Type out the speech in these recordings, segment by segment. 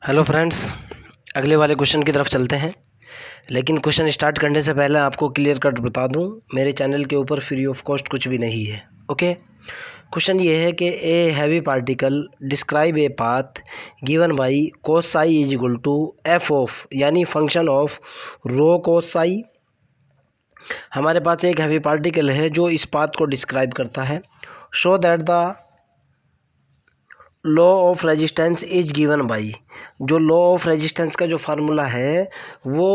Hello friends, अगले वाले question की तरफ चलते हैं। लेकिन क्वेश्चन स्टार्ट करने से पहले आपको क्लियर कट बता दूं, मेरे चैनल के ऊपर फ्री ऑफ कॉस्ट कुछ भी नहीं है। ओके, क्वेश्चन ये है कि a heavy particle describe a path given by cos psi is equal to f of, यानी function of rho cos psi. हमारे पास एक हैवी पार्टिकल है जो इस पाथ को डिस्क्राइब करता है। Show that the law of resistance is given by, जो लॉ ऑफ रेजिस्टेंस का जो फार्मूला है वो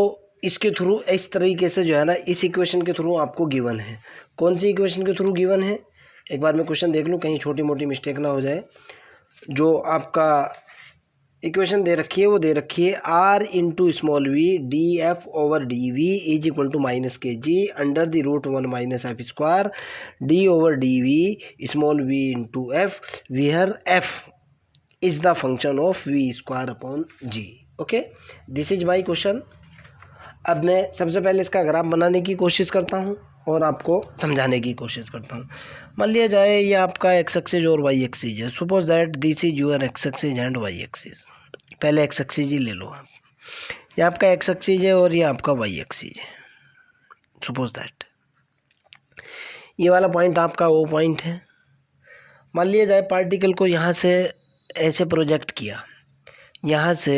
इसके थ्रू इस तरीके से जो है ना, इस इक्वेशन के थ्रू आपको गिवन है। कौन सी इक्वेशन के थ्रू गिवन है, एक बार मैं क्वेश्चन देख लूँ, कहीं छोटी मोटी मिस्टेक ना हो जाए। जो आपका इक्वेशन दे रखी है वो दे रखी है r into small v d F over D v is equal to minus k g under the root 1 minus f square D over D v small v into f, where f is the function of v square upon g। Okay, this is my question. अब मैं सबसे पहले इसका graph बनाने की कोशिश करता हूँ और आपको समझाने की कोशिश करता हूँ। मान लिया जाए ये आपका एक्स एक्सिस और वाई एक्सिस है। Suppose that this is your x axis and y axis. पहले एक्स एक्सिस ही ले लो आप, ये आपका एक्स एक्सिस है और ये आपका वाई एक्सिस है। सपोज दैट ये वाला पॉइंट आपका वो पॉइंट है। मान लिया जाए पार्टिकल को यहाँ से ऐसे प्रोजेक्ट किया, यहाँ से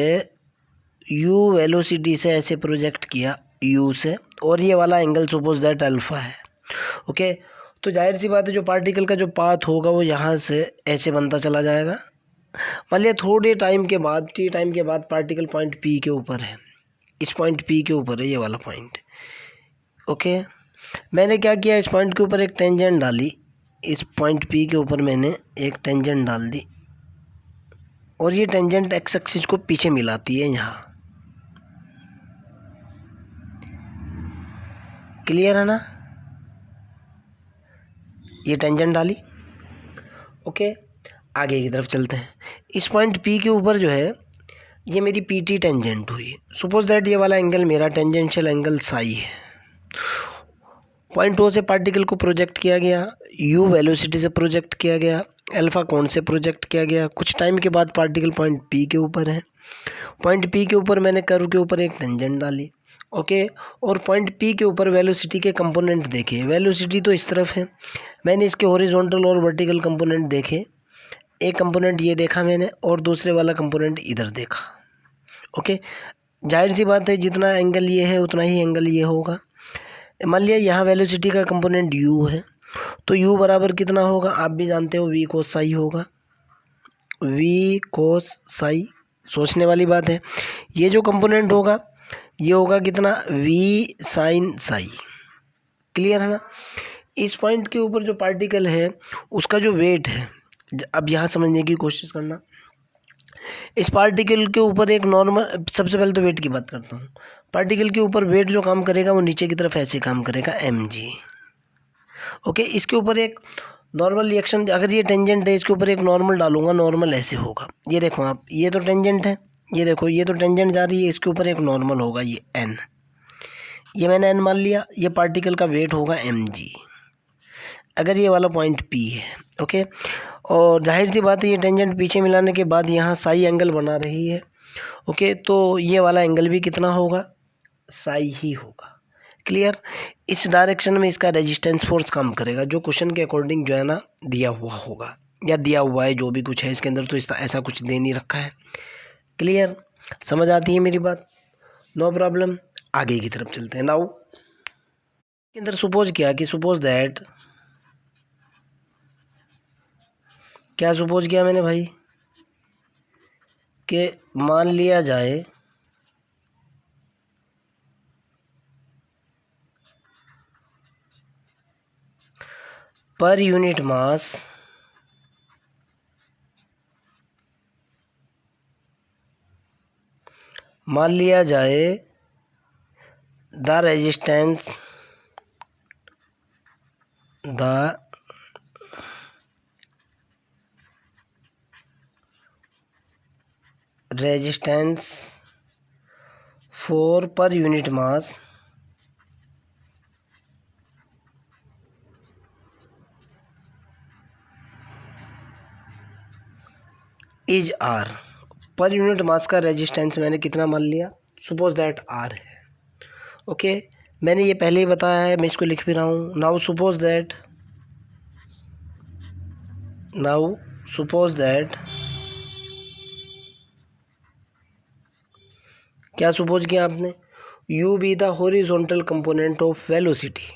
u वेलोसिटी से ऐसे प्रोजेक्ट किया u से, और ये वाला एंगल सपोज दैट अल्फ़ा है। ओके, तो जाहिर सी बात है जो पार्टिकल का जो पाथ होगा वो यहाँ से ऐसे बनता चला जाएगा। मान लिया थोड़े टाइम के बाद, पार्टिकल पॉइंट P के ऊपर है, इस पॉइंट P के ऊपर है ये वाला पॉइंट। ओके, मैंने क्या किया, इस पॉइंट के ऊपर एक टेंजेंट डाली, इस पॉइंट P के ऊपर मैंने एक टेंजेंट डाल दी और ये टेंजेंट एक्स एक्सिस को पीछे मिलाती है यहाँ। क्लियर है ना, ये टेंजेंट डाली। ओके, आगे की तरफ चलते हैं। इस पॉइंट P के ऊपर जो है ये मेरी PT टेंजेंट हुई। सपोज दैट ये वाला एंगल मेरा टेंजेंशियल एंगल साई है। पॉइंट O से पार्टिकल को प्रोजेक्ट किया गया, u वेलोसिटी से प्रोजेक्ट किया गया, अल्फ़ा कोण से प्रोजेक्ट किया गया। कुछ टाइम के बाद पार्टिकल पॉइंट P के ऊपर है। पॉइंट P के ऊपर मैंने कर्व के ऊपर एक टेंजेंट डाली। ओके, और पॉइंट P के ऊपर वेलोसिटी के कंपोनेंट देखे। वेलोसिटी तो इस तरफ है, मैंने इसके हॉरिजॉन्टल और वर्टिकल कंपोनेंट देखे। एक कंपोनेंट ये देखा मैंने और दूसरे वाला कंपोनेंट इधर देखा। ओके, जाहिर सी बात है जितना एंगल ये है उतना ही एंगल ये होगा। मान लिया यहाँ वेलोसिटी का कंपोनेंट u है, तो u बराबर कितना होगा, आप भी जानते हो v कोस साई होगा। v कोस साई, सोचने वाली बात है। ये जो कंपोनेंट होगा ये होगा कितना, v साइन साई। क्लियर है ना। इस पॉइंट के ऊपर जो पार्टिकल है उसका जो वेट है, अब यहाँ समझने की कोशिश करना। इस पार्टिकल के ऊपर एक नॉर्मल, सबसे पहले तो वेट की बात करता हूँ। पार्टिकल के ऊपर वेट जो काम करेगा वो नीचे की तरफ ऐसे काम करेगा, mg। ओके, इसके ऊपर एक नॉर्मल रिएक्शन, अगर ये टेंजेंट है इसके ऊपर एक नॉर्मल डालूंगा, नॉर्मल ऐसे होगा। ये देखो आप, ये तो टेंजेंट है, ये देखो ये तो टेंजेंट जा रही है, इसके ऊपर एक नॉर्मल होगा, ये n। ये मैंने n मान लिया, ये पार्टिकल का वेट होगा mg अगर ये वाला पॉइंट P है। ओके, और जाहिर सी बात है ये टेंजेंट पीछे मिलाने के बाद यहाँ साई एंगल बना रही है। ओके, तो ये वाला एंगल भी कितना होगा, साई ही होगा। क्लियर। इस डायरेक्शन में इसका रेजिस्टेंस फोर्स काम करेगा, जो क्वेश्चन के अकॉर्डिंग जो है ना दिया हुआ होगा, या दिया हुआ है जो भी कुछ है इसके अंदर, तो इस ऐसा कुछ दे नहीं रखा है। क्लियर, समझ आती है मेरी बात, नो प्रॉब्लम। आगे की तरफ चलते हैं। नाउ के अंदर सपोज किया कि सपोज दैट, क्या सपोज किया मैंने भाई, कि मान लिया जाए पर यूनिट मास मान लिया जाए the resistance for per unit mass is r. Per unit mass का रेजिस्टेंस मैंने कितना मान लिया, सपोज दैट आर है। ओके, मैंने ये पहले ही बताया है, मैं इसको लिख भी रहा हूँ। नाउ सपोज दैट क्या सपोज किया आपने, u be the horizontal component of velocity,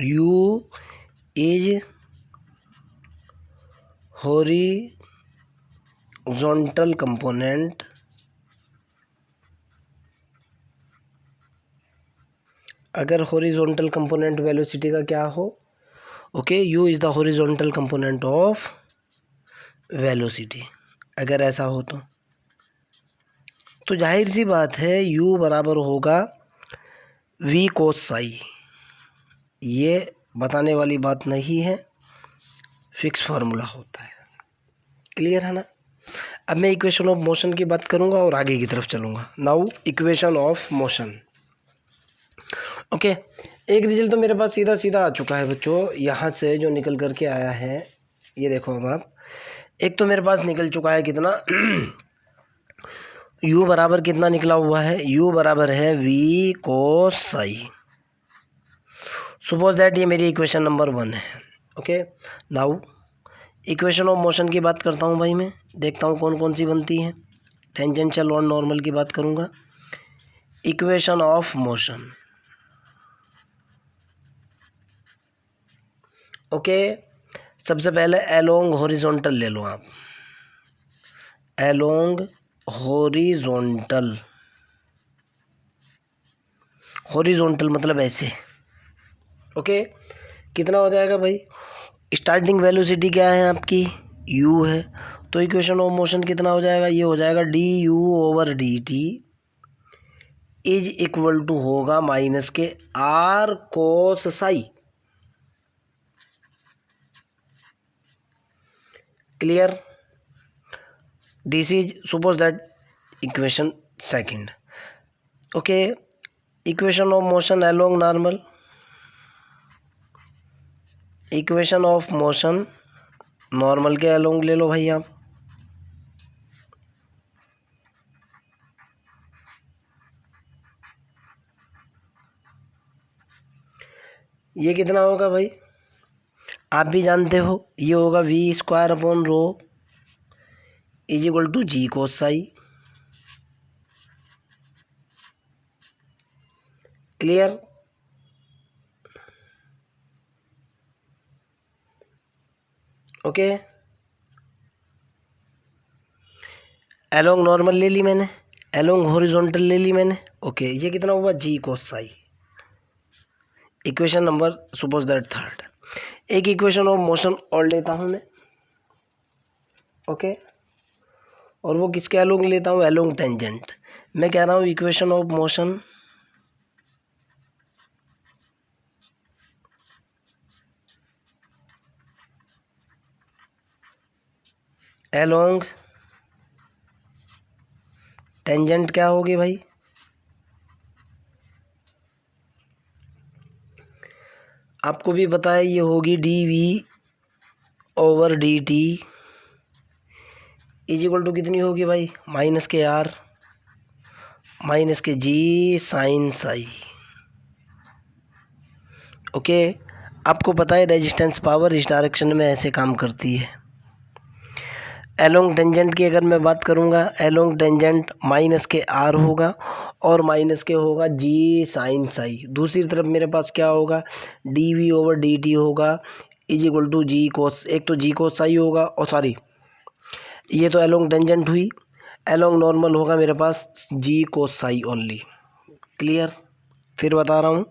u is horizontal component अगर हॉरिजॉन्टल कंपोनेंट वेलोसिटी का क्या हो, okay, u is the horizontal component of velocity, अगर ऐसा हो तो जाहिर सी बात है u बराबर होगा v कोस साई। ये बताने वाली बात नहीं है, फिक्स फार्मूला होता है। क्लियर है ना। अब मैं इक्वेशन ऑफ मोशन की बात करूंगा और आगे की तरफ चलूंगा। Now equation of motion. Okay, एक रिजल्ट तो मेरे पास सीधा सीधा आ चुका है बच्चों, यहाँ से जो निकल करके आया है, ये देखो अब आप, एक तो मेरे पास निकल चुका है कितना u बराबर कितना निकला हुआ है, u बराबर है v cos psi. Suppose that ये मेरी इक्वेशन नंबर 1 है। Okay, now equation of motion की बात करता हूँ भाई, मैं देखता हूँ कौन कौन सी बनती है। टेंजेंशियल और नॉर्मल की बात करूँगा। इक्वेशन ऑफ मोशन, ओके, सबसे पहले एलोंग हॉरिजॉन्टल ले लो आप, एलोंग हॉरिजॉन्टल, हॉरिजॉन्टल मतलब ऐसे। ओके, कितना हो जाएगा भाई, स्टार्टिंग वेलोसिटी क्या है आपकी, u है, तो इक्वेशन ऑफ मोशन कितना हो जाएगा, ये हो जाएगा du/dt इज इक्वल टू होगा माइनस के r cos psi. Clear, this is suppose that equation second. Okay, equation of motion along normal, equation of motion normal के अलोंग ले लो भाई आप, ये कितना होगा भाई, आप भी जानते हो, ये होगा v² is equal to g cos psi. Clear, okay, along normal ले ली मैंने, एलोंग हॉरिजॉन्टल ले ली मैंने। ओके, ये कितना हुआ, g cos psi. Equation number suppose that third. एक इक्वेशन ऑफ मोशन और लेता हूँ मैं, ओके, और वो किसके एलोंग लेता हूँ, एलोंग टेंजेंट। मैं कह रहा हूँ equation of motion along tangent क्या होगी भाई, आपको भी पता है, ये होगी dv/dt इज इक्वल टू कितनी होगी भाई, माइनस के r माइनस के g साइन साई। ओके, आपको पता है रेजिस्टेंस पावर इस डायरेक्शन में ऐसे काम करती है। एलोंग टेंजेंट की अगर मैं बात करूँगा, एलोंग टेंजेंट माइनस के r होगा और माइनस के होगा g साइन साई। दूसरी तरफ मेरे पास क्या होगा, dv/dt होगा इज इक्वल टू जी कोस, एक तो जी कोस साई होगा, और सॉरी ये तो एलोंग टेंजेंट हुई, एलोंग नॉर्मल होगा मेरे पास g cos psi only. Clear, फिर बता रहा हूँ,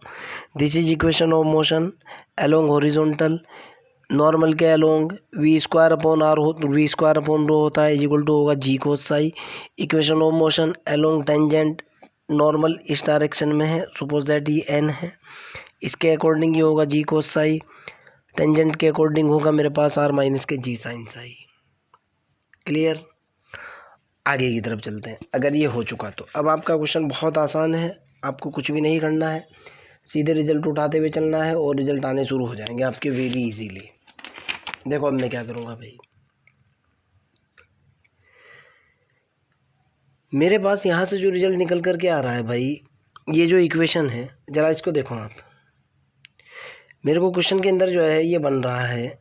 this is equation of motion along horizontal, normal के एलोंग v²/r होता है इज इक्वल टू होगा g cos psi. Equation of motion along tangent normal इस डायरेक्शन में है, सपोज दैट ये n है, इसके अकॉर्डिंग ये होगा जी कोस साई, टेंजेंट के अकॉर्डिंग होगा मेरे पास r minus k g sine Sai. Clear, आगे की तरफ चलते हैं। अगर ये हो चुका तो अब आपका क्वेश्चन बहुत आसान है, आपको कुछ भी नहीं करना है, सीधे रिजल्ट उठाते हुए चलना है और रिजल्ट आने शुरू हो जाएंगे आपके वेरी इजीली। देखो अब मैं क्या करूँगा भाई, मेरे पास यहाँ से जो रिजल्ट निकल कर के आ रहा है भाई, ये जो इक्वेशन है ज़रा इसको देखो आप। मेरे को क्वेश्चन के अंदर जो है ये बन रहा है,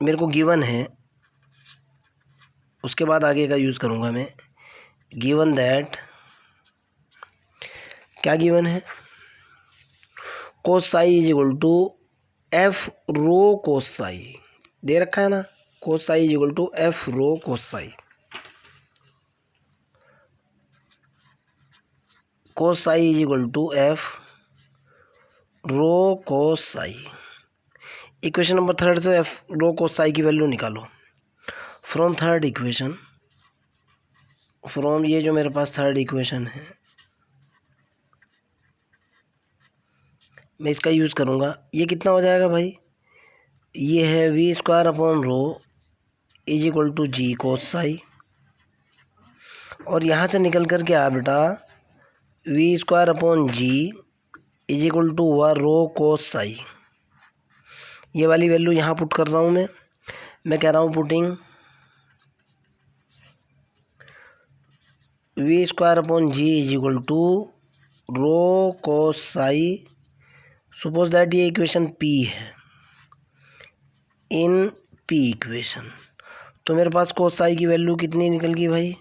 मेरे को गिवन है, उसके बाद आगे का यूज़ करूँगा मैं। गिवन दैट, क्या गिवन है, cos psi is equal to f rho cos psi दे रखा है ना। Cos psi is equal to f rho cos psi. Cos psi is equal to f rho cos psi. Equation number third से f rho cos psi की value निकालो from third equation. From ये जो मेरे पास थर्ड इक्वेशन है, मैं इसका use करूँगा। ये कितना हो जाएगा भाई, ये है v square upon rho is equal to g cos psi. और यहाँ से निकल कर के आ बेटा, v square upon g is equal to हुआ रो कोस साई। ये वाली वैल्यू यहाँ पुट कर रहा हूँ मैं कह रहा हूँ putting v square upon g is equal to rho cos psi. Suppose that ये इक्वेशन पी है, इन पी इक्वेशन, तो मेरे पास कोस साई की वैल्यू कितनी निकल गई भाई,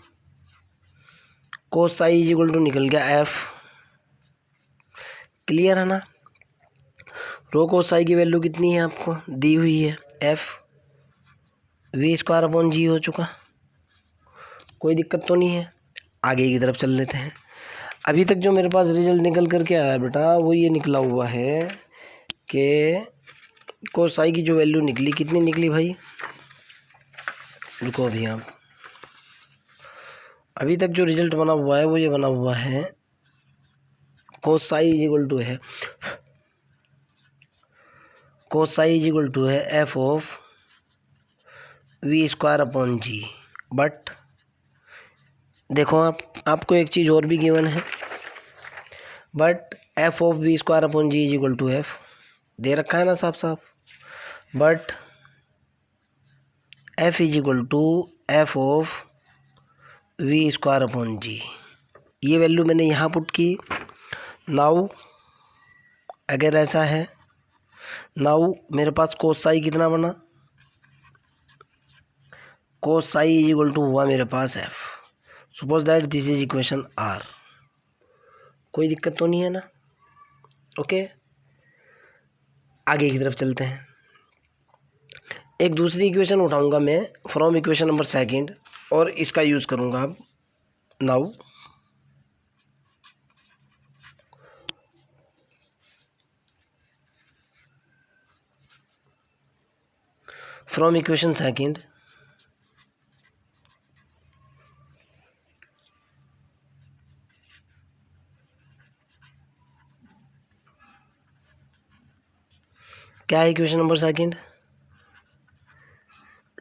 कोस साई इज इक्वल टू निकल गया एफ। क्लियर है ना। रो कोस साई की वैल्यू कितनी है आपको दी हुई है, एफ। वी स्क्वायर अपॉन जी हो चुका, कोई दिक्कत तो नहीं है। आगे की तरफ चल लेते हैं। अभी तक जो मेरे पास रिजल्ट निकल कर के आया बेटा, वो ये निकला हुआ है कि कोस साई की जो वैल्यू निकली, कितनी निकली भाई, रुको अभी आप। अभी तक जो रिजल्ट बना हुआ है वो ये बना हुआ है, cos psi is equal to है, cos psi is equal to है f of v square upon g. But देखो आपको एक चीज़ और भी गिवन है, but f of v square upon g is equal to f दे रखा है ना साफ साफ। But f is equal to f of v square upon g, ये वैल्यू मैंने यहाँ पुट की। नाउ अगर ऐसा है, नाउ मेरे पास कोस साई कितना बना, cos psi is equal to हुआ मेरे पास f. Suppose that this is equation r. कोई दिक्कत तो नहीं है ना। ओके, आगे की तरफ चलते हैं। एक दूसरी इक्वेशन उठाऊंगा मैं फ्रॉम इक्वेशन नंबर सेकंड, और इसका यूज़ करूंगा अब। नाउ फ्रॉम इक्वेशन सेकंड, क्या है equation number second,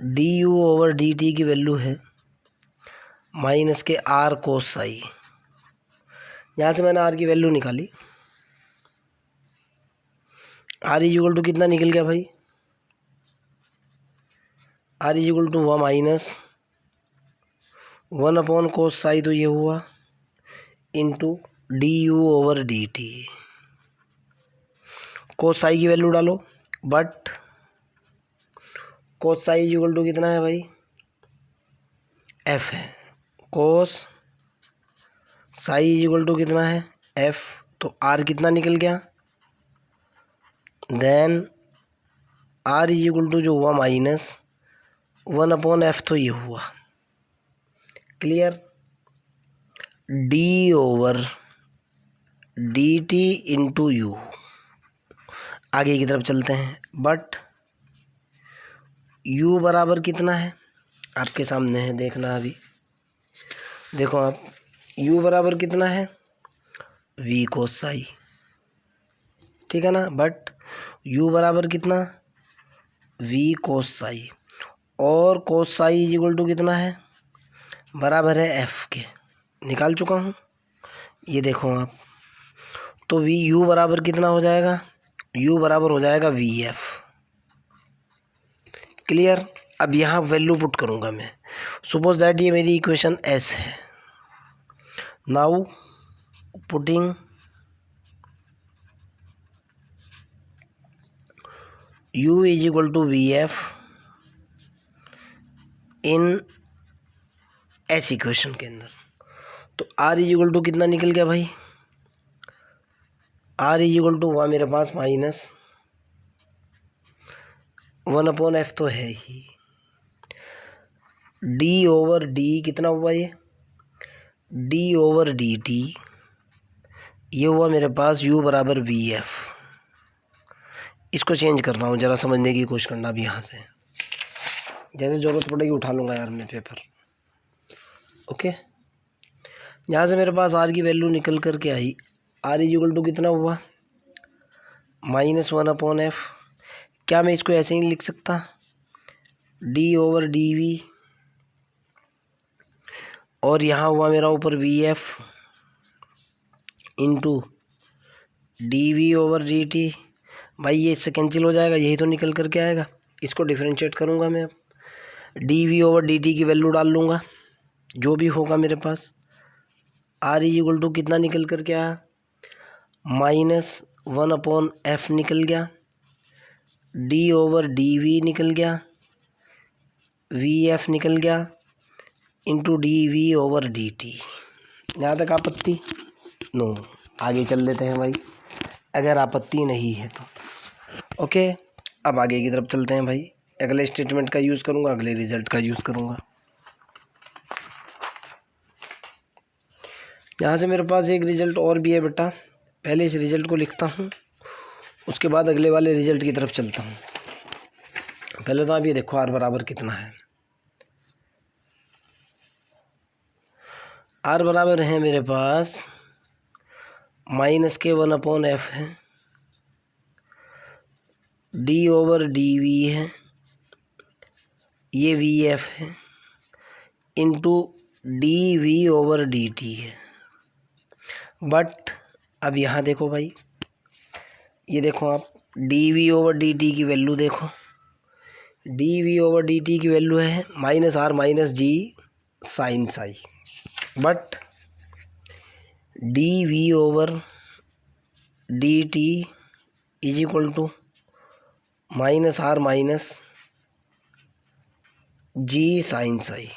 D u over d t की वैल्यू है माइनस के आर कोस साई। यहाँ से मैंने आर की वैल्यू निकाली, आर इज इक्वल टू कितना निकल गया भाई, आर इज इक्वल टू हुआ माइनस 1 अपॉन कोस साई, तो ये हुआ into d u over d t. Cos psi की वैल्यू डालो, but cos psi is equal to कितना है भाई, एफ है। Cos psi is equal to कितना है, एफ। तो आर कितना निकल गया, then R is equal to जो हुआ माइनस 1 अपॉन एफ, तो ये हुआ। Clear. D over d T into you. आगे की तरफ चलते हैं। बट u बराबर कितना है, आपके सामने है, देखना अभी। देखो आप, u बराबर कितना है, v कोस साई, ठीक है ना। बट u बराबर कितना, v कोस साई, और कोस साई इज इक्वल टू कितना है, बराबर है f के। निकाल चुका हूँ, ये देखो आप। तो u बराबर कितना हो जाएगा, u बराबर हो जाएगा vf। क्लियर। अब यहाँ वैल्यू पुट करूँगा मैं। सपोज दैट ये मेरी इक्वेशन s है, now putting u is equal to v f in s equation के अंदर, तो r इज इक्वल टू कितना निकल गया भाई, r इज इक्वल टू हुआ मेरे पास माइनस 1/f तो है ही, d ओवर d कितना हुआ ये, d ओवर डी टी, ये हुआ मेरे पास u बराबर वी एफ। इसको चेंज कर रहा हूँ, ज़रा समझने की कोशिश करना भी, यहाँ से जैसे ज़रूरत पड़ेगी उठा लूँगा यार मैं पेपर। ओके, यहाँ से मेरे पास r की वैल्यू निकल कर के आई, r इज इक्वल टू कितना हुआ -1/f। क्या मैं इसको ऐसे ही लिख सकता, d ओवर डी वी, और यहाँ हुआ मेरा ऊपर v f into d v over d t. भाई ये इससे कैंसिल हो जाएगा, यही तो निकल करके आएगा। इसको डिफरेंशिएट करूँगा मैं, अब d v over d t की वैल्यू डाल लूँगा, जो भी होगा मेरे पास। r इज इक्वल टू कितना निकल करके आया, -1/f निकल गया, d ओवर डी वी निकल गया, वी एफ निकल गया, into d v over d t. यहाँ तक आपत्ति? नो, आगे चल लेते हैं भाई, अगर आपत्ति नहीं है तो। ओके, अब आगे की तरफ चलते हैं भाई। अगले स्टेटमेंट का यूज़ करूँगा, अगले रिजल्ट का यूज़ करूँगा। यहाँ से मेरे पास एक रिजल्ट और भी है बेटा, पहले इस रिजल्ट को लिखता हूँ, उसके बाद अगले वाले रिजल्ट की तरफ चलता हूँ। पहले तो आप ये देखो r बराबर कितना है, r बराबर है मेरे पास -1/f है, d ओवर डी वी है, ये वी एफ है, into d v over d t है। बट अब यहाँ देखो भाई, ये देखो आप, d v over d t की वैल्यू देखो, d v over d t की वैल्यू है -r minus g sine psi, but d v over d t is equal to -r minus g sine psi.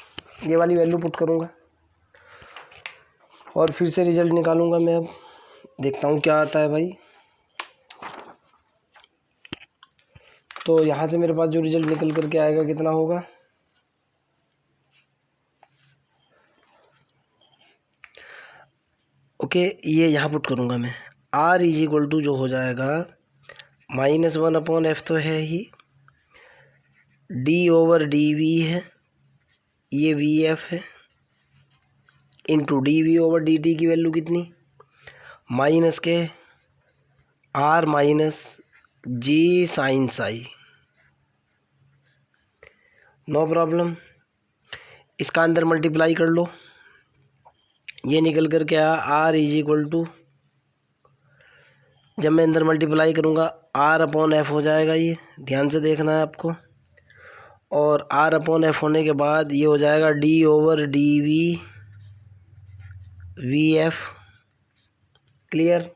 ये वाली value put करूँगा और फिर से रिजल्ट निकालूंगा मैं। अब देखता हूँ क्या आता है भाई। तो यहाँ से मेरे पास जो रिजल्ट निकल करके आएगा कितना होगा, ओके, ये यहाँ पुट करूँगा मैं। r इज इक्वल टू जो हो जाएगा -1/f तो है ही, d ओवर डी वी है, ये वी एफ है, into d v over d t की वैल्यू कितनी, माइनस के r minus g sine psi. No problem, इसका अंदर मल्टीप्लाई कर लो, ये निकल कर के आया r इज इक्वल टू, जब मैं अंदर मल्टीप्लाई करूँगा r/f हो जाएगा, ये ध्यान से देखना है आपको। और r/f होने के बाद ये हो जाएगा d over D v v f. Clear?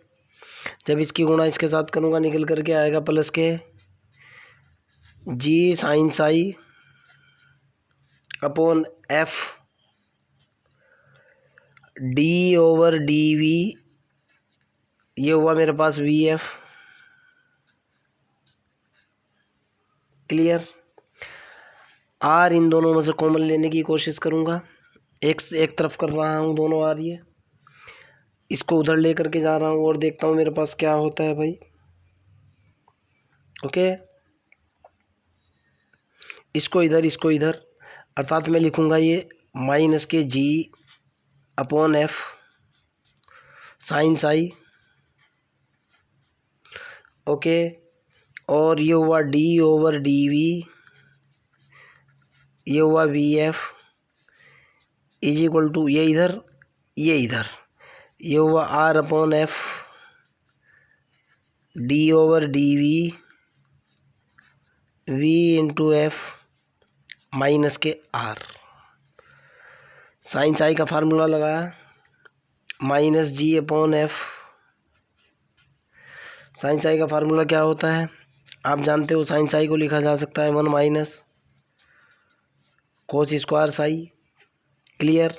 जब इसकी गुणा इसके साथ करूँगा निकल करके आएगा plus k g sine psi upon f d over D we, ये हुआ मेरे पास वी एफ। क्लियर? आर इन दोनों में से कॉमन लेने की कोशिश करूँगा, एक तरफ कर रहा हूँ दोनों आर, ये इसको उधर ले करके जा रहा हूँ और देखता हूँ मेरे पास क्या होता है भाई। ओके, इसको इधर, इसको इधर, अर्थात मैं लिखूँगा ये minus k g upon f sine psi. Okay, और ये हुआ डी ओवर डी वी, ये हुआ v f is equal to, ये इधर, ये इधर, ये हुआ r/f d over D v v into f minus के r। साइन साई का फार्मूला लगाया, minus g upon f. Sine psi का फार्मूला क्या होता है आप जानते हो। साइन साई को लिखा जा सकता है 1 minus cos square psi. Clear.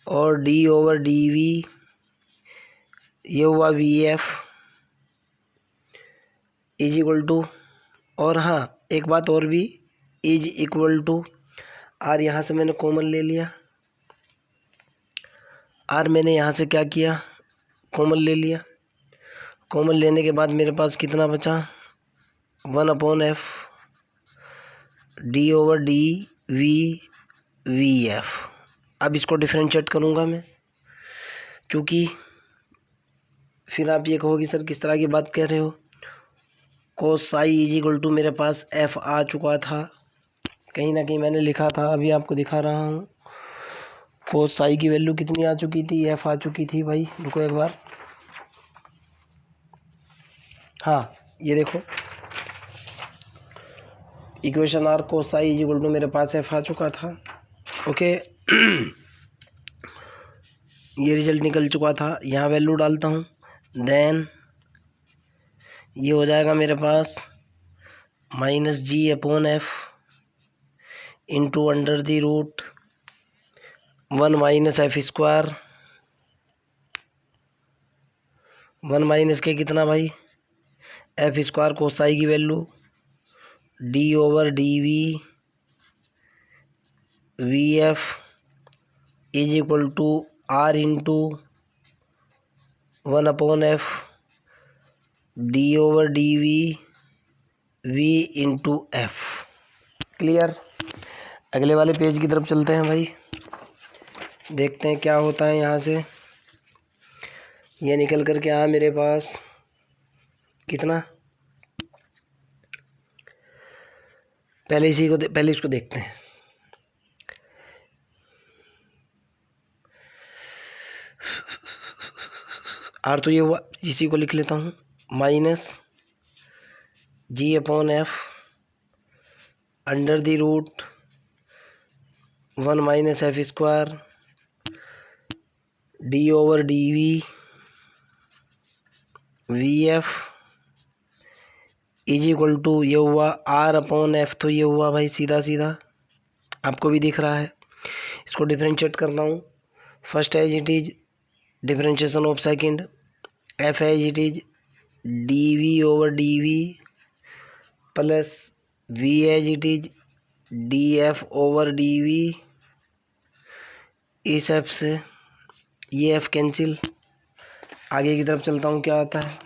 और डी ओवर डी वी ये हुआ v f is equal to, और हाँ एक बात और भी, इज इक्वल टू आर। यहाँ से मैंने कॉमन ले लिया, आर मैंने यहाँ से क्या किया, कॉमन ले लिया। कॉमन लेने के बाद मेरे पास कितना बचा, 1 upon f d over D v v f. अब इसको डिफ्रेंशिएट करूँगा मैं, चूँकि फिर आप ये कहोगे सर किस तरह की बात कह रहे हो। कोस साई इज इक्वल टू मेरे पास एफ आ चुका था, कहीं ना कहीं मैंने लिखा था, अभी आपको दिखा रहा हूँ। कोस साई की वैल्यू कितनी आ चुकी थी, एफ आ चुकी थी भाई। रुको एक बार, हाँ ये देखो equation r cos psi is equal to मेरे पास एफ आ चुका था। ओके ये रिजल्ट निकल चुका था। यहाँ वैल्यू डालता हूँ, देन ये हो जाएगा मेरे पास minus g upon f into under the root 1 minus f square. 1 minus के कितना भाई, एफ स्क्वायर कोसाई की value d over D v v f is equal to are into 1 upon f d over D v v into f. Clear. अगले वाले page की तरफ चलते हैं भाई, देखते हैं क्या होता है। यहाँ से ये निकल कर के आया मेरे पास कितना, पहले इसको देखते हैं। आर तो ये हुआ, इसी को लिख लेता हूँ, minus g upon f under the root 1 minus f square D over D v v f is equal to ये हुआ आर अपॉन एफ। तो ये हुआ भाई सीधा सीधा, आपको भी दिख रहा है। इसको डिफरेंशिएट करना हूँ, first as it is differentiation of second, f as it is d v over D v plus v as it is d F over D v. इस एफ से ये एफ कैंसिल, आगे की तरफ चलता हूँ क्या आता है।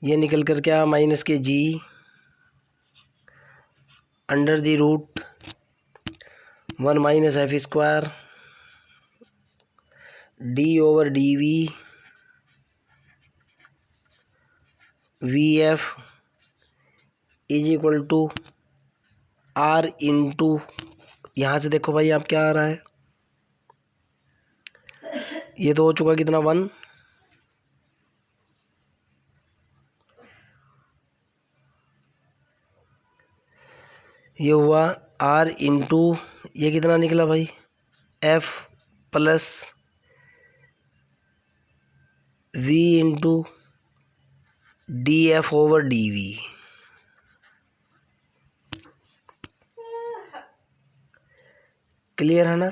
ये निकल कर क्या, minus k g under the root 1 minus f square D over D v v f is equal to are into, यहाँ से देखो भाई आप क्या आ रहा है, ये तो हो चुका कितना 1, ये हुआ आर इंटू ये कितना निकला भाई, f plus v into D F over D v. Clear है ना।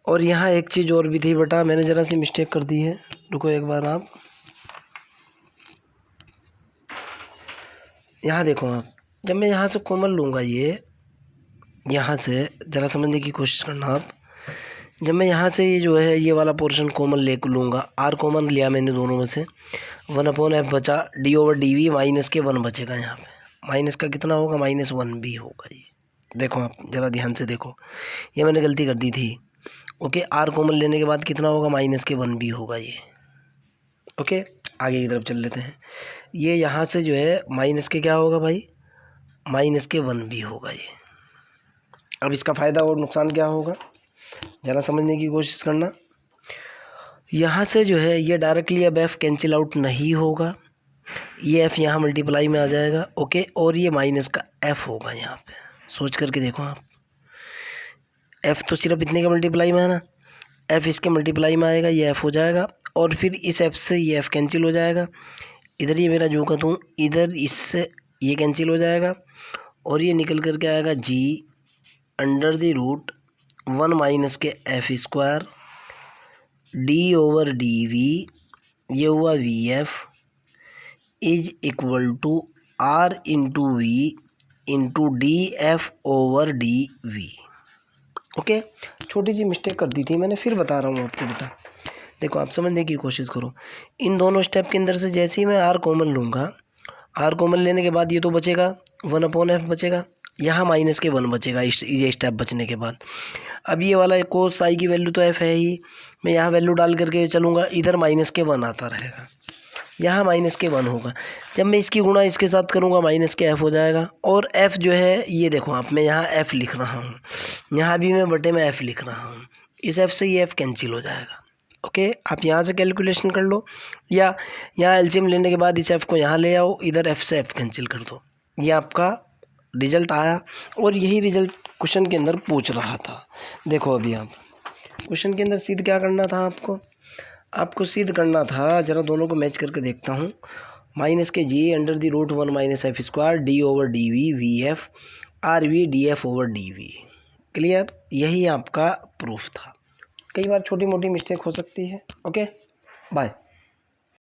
और यहाँ एक चीज़ और भी थी बेटा, मैंने ज़रा सी मिस्टेक कर दी है। रुको एक बार आप यहाँ देखो, आप जब मैं यहाँ से कॉमन लूँगा, ये यहाँ से ज़रा समझने की कोशिश करना आप। जब मैं यहाँ से ये जो है ये वाला पोर्शन कॉमन ले लूँगा, आर कॉमन लिया मैंने दोनों में से, 1 अपॉन एफ बचा d over D v minus के 1 बचेगा। यहाँ पे माइनस का कितना होगा, -1 भी होगा। ये देखो आप ज़रा ध्यान से देखो, ये मैंने गलती कर दी थी। ओके, आर कॉमन लेने के बाद कितना होगा, -1 भी होगा ये। ओके, आगे की तरफ चल लेते हैं। ये यहाँ से जो है माइनस के क्या होगा भाई, -1 भी होगा ये। अब इसका फ़ायदा और नुकसान क्या होगा, ज़रा समझने की कोशिश करना। यहाँ से जो है ये डायरेक्टली अब एफ कैंसिल आउट नहीं होगा, ये एफ़ यहाँ मल्टीप्लाई में आ जाएगा, ओके। और ये माइनस का एफ़ होगा यहाँ पे, सोच करके देखो आप। एफ़ तो सिर्फ इतने के मल्टीप्लाई में है ना, एफ़ इसके मल्टीप्लाई में आएगा, ये एफ़ हो जाएगा। और फिर इस एफ़ से ये एफ़ कैंसिल हो जाएगा, इधर ये मेरा जो का तू इधर इससे ये कैंसिल हो जाएगा, और ये निकल करके आएगा जी under the root 1 minus K F square D over D we, ये हुआ V F is equal to are into V into D F over D V, okay. छोटी सी मिस्टेक कर दी थी मैंने, फिर बता रहा हूँ आपको बेटा। देखो आप समझने की कोशिश करो, इन दोनों स्टेप के अंदर से जैसे ही मैं आर कॉमन लूँगा, आर कॉमन लेने के बाद ये तो बचेगा 1/f बचेगा, यहाँ माइनस के 1 बचेगा ये स्टेप बचने के बाद। अब ये वाला कोस आई की वैल्यू तो एफ है ही, मैं यहाँ वैल्यू डाल करके चलूँगा, इधर माइनस के 1 आता रहेगा, यहाँ माइनस के 1 होगा। जब मैं इसकी गुणा इसके साथ करूँगा माइनस के एफ़ हो जाएगा। और एफ़ जो है ये देखो आप, मैं यहाँ एफ़ लिख रहा हूँ, यहाँ भी मैं बटे में एफ़ लिख रहा हूँ, इस एफ़ से ये एफ़ कैंसिल हो जाएगा, ओके। आप यहाँ से कैलकुलेशन कर लो, या यहाँ एलसीएम लेने के बाद इस एफ़ को यहाँ ले आओ, इधर एफ़ से एफ़ कैंसिल कर दो, ये आपका रिजल्ट आया। और यही रिजल्ट क्वेश्चन के अंदर पूछ रहा था। देखो अभी आप क्वेश्चन के अंदर सिद्ध क्या करना था आपको सिद्ध करना था, जरा दोनों को मैच करके देखता हूँ। Minus k g under the root 1 minus f square D over D v v f r v d F over D v, clear. यही आपका प्रूफ था। कई बार छोटी मोटी मिस्टेक हो सकती है, ओके बाय।